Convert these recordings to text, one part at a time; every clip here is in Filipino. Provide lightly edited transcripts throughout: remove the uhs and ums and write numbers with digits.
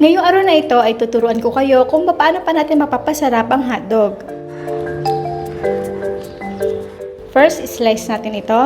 Ngayong araw na ito ay tuturuan ko kayo kung paano pa natin mapapasarap ang hotdog. First, slice natin ito.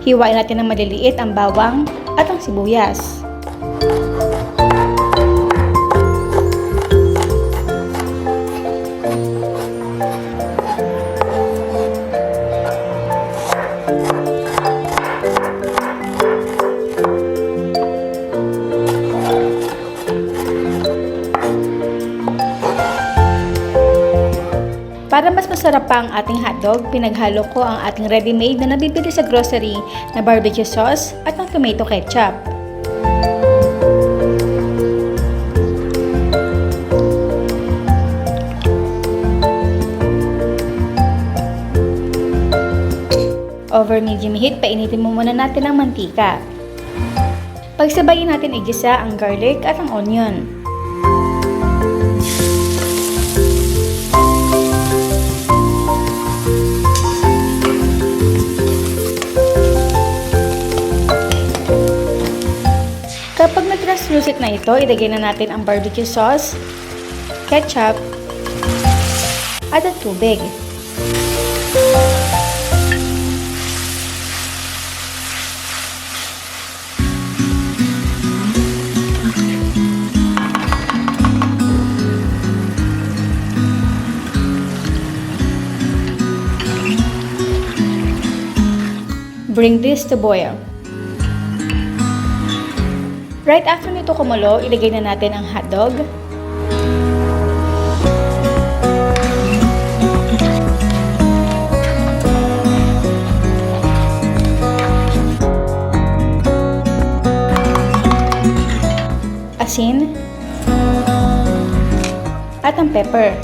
Hiwain natin ng maliliit ang bawang at ang sibuyas. Para mas masarap pa ang ating hotdog, pinaghalo ko ang ating ready-made na nabibili sa grocery na barbecue sauce at ang tomato ketchup. Over medium heat, painitin mo muna natin ang mantika. Pagsabayin natin igisa ang garlic at ang onion. Kapag nag-translucent na ito, ilagay na natin ang barbecue sauce, ketchup, at ang tubig. Bring this to boil. Right after nito kumulo, ilagay na natin ang hotdog. Asin. At ang pepper.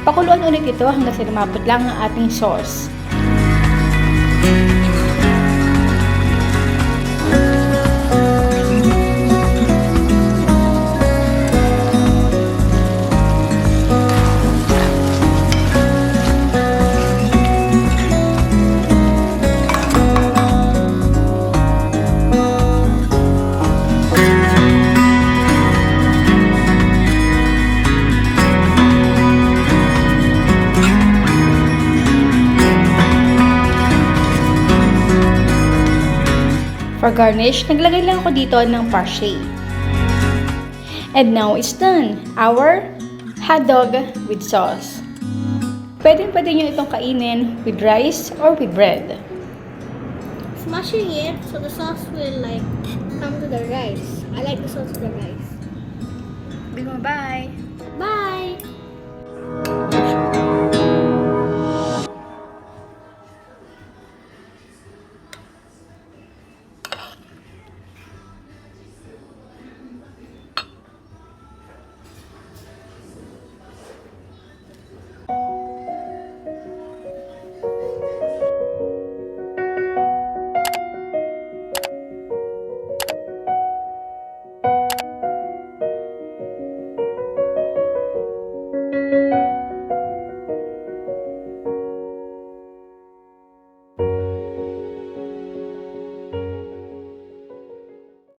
Pakuluan ulit ito hanggang sa lumapot lang ang ating sauce. For garnish, naglagay lang ako dito ng parsley. And now it's done! Our hotdog with sauce. Pwede nyo itong kainin with rice or with bread. Smashing it so the sauce will come to the rice. I like the sauce to the rice. Bye! Bye!